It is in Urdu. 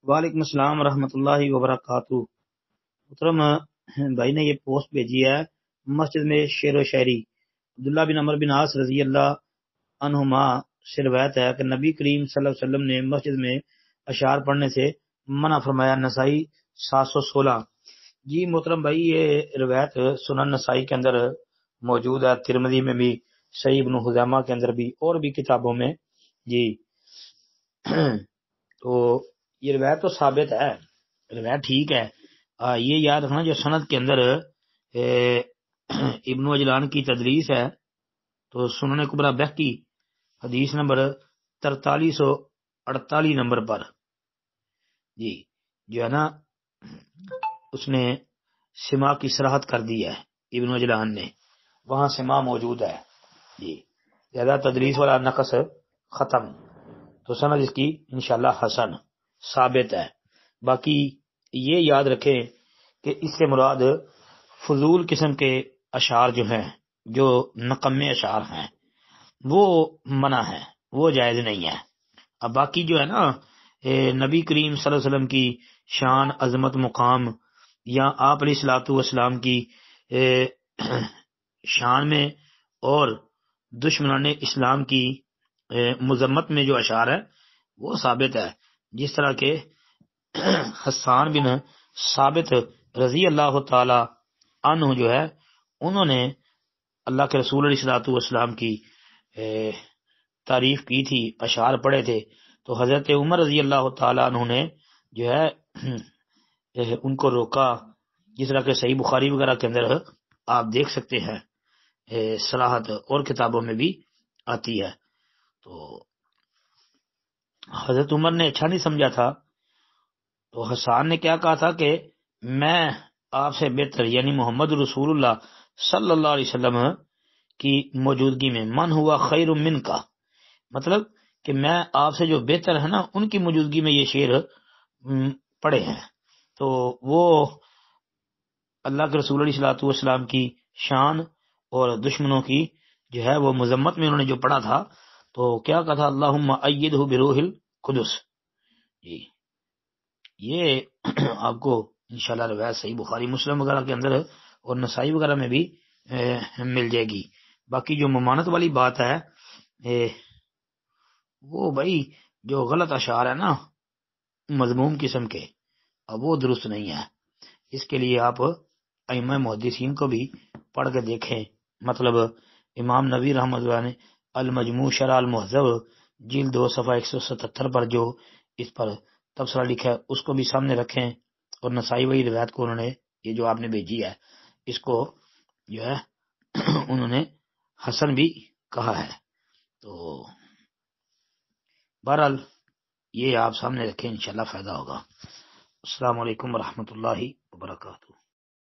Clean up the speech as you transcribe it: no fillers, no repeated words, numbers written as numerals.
وعلیکم السلام ورحمۃ اللہ وبرکاتہ۔ محترم بھائی نے یہ پوسٹ بھیجی ہے، مسجد میں شعر و شاعری۔ عبداللہ بن عمر بن عاص رضی اللہ عنہما سے روایت ہے کہ نبی کریم صلی اللہ علیہ وسلم نے مسجد میں اشعار پڑھنے سے منع فرمایا۔ نسائی 716۔ جی محترم بھائی، یہ روایت سنن نسائی کے اندر موجود ہے، ترمذی میں بھی، صحیح ابن خزیمہ کے اندر بھی، اور بھی کتابوں میں۔ جی تو یہ روایت تو ثابت ہے، روایت ٹھیک ہے۔ یہ یاد رکھنا جو سند کے اندر ابن اجلان کی تدریس ہے، تو سنن کبریٰ بہقی حدیث نمبر 4348 نمبر پر جی جو ہے نا، اس نے سما کی صراحت کر دی ہے ابن اجلان نے، وہاں سما موجود ہے۔ جی زیادہ تدریس والا نقص ختم، تو سند اس کی انشاءاللہ حسن ثابت ہے۔ باقی یہ یاد رکھیں کہ اس سے مراد فضول قسم کے اشعار جو ہیں، جو نقمے اشعار ہیں، وہ منع ہے، وہ جائز نہیں ہے۔ اب باقی جو ہے نا، نبی کریم صلی اللہ علیہ وسلم کی شان، عظمت، مقام، یا آپ علیہ الصلوۃ والسلام کی شان میں اور دشمنان اسلام کی مذمت میں جو اشعار ہے وہ ثابت ہے۔ جس طرح کہ حسان بن ثابت رضی اللہ تعالی عنہ جو ہے، انہوں نے اللہ کے رسول علیہ الصلوۃ والسلام کی تعریف کی تھی، اشعار پڑھے تھے، تو حضرت عمر رضی اللہ تعالی عنہ نے جو ہے ان کو روکا، جس طرح کہ صحیح بخاری وغیرہ کے اندر آپ دیکھ سکتے ہیں، صراحت اور کتابوں میں بھی آتی ہے۔ تو حضرت عمر نے اچھا نہیں سمجھا تھا، تو حسان نے کیا کہا تھا کہ میں آپ سے بہتر، یعنی محمد رسول اللہ صلی اللہ علیہ وسلم کی موجودگی میں، من ہوا خیر من کا، مطلب کہ میں آپ سے جو بہتر ہے نا، ان کی موجودگی میں یہ شعر پڑھے ہیں۔ تو وہ اللہ کے رسول علیہ الصلوۃ والسلام کی شان اور دشمنوں کی جو ہے وہ مذمت میں انہوں نے جو پڑھا تھا، تو کیا کہا تھا، اللہم ایدہ بروح القدس۔ جی یہ آپ کو انشاءاللہ روایت صحیح بخاری مسلم وغیرہ کے اندر اور نسائی وغیرہ میں بھی مل جائے گی۔ باقی جو ممانت والی بات ہے، وہ بھائی جو غلط اشعار ہے نا، مذموم قسم کے، اب وہ درست نہیں ہے۔ اس کے لیے آپ ائمہ محدثین کو بھی پڑھ کے دیکھیں، مطلب امام نووی رحمۃ اللہ نے المجموع شرح المہذب جلد 2 صفحہ 177 پر جو اس پر تبصرہ لکھا ہے، اس کو بھی سامنے رکھیں، اور نسائی وہی روایت کو انہوں نے، یہ جو آپ نے بھیجی ہے، اس کو جو ہے انہوں نے حسن بھی کہا ہے۔ تو بہرحال یہ آپ سامنے رکھیں، انشاءاللہ فائدہ ہوگا۔ السلام علیکم ورحمۃ اللہ وبرکاتہ۔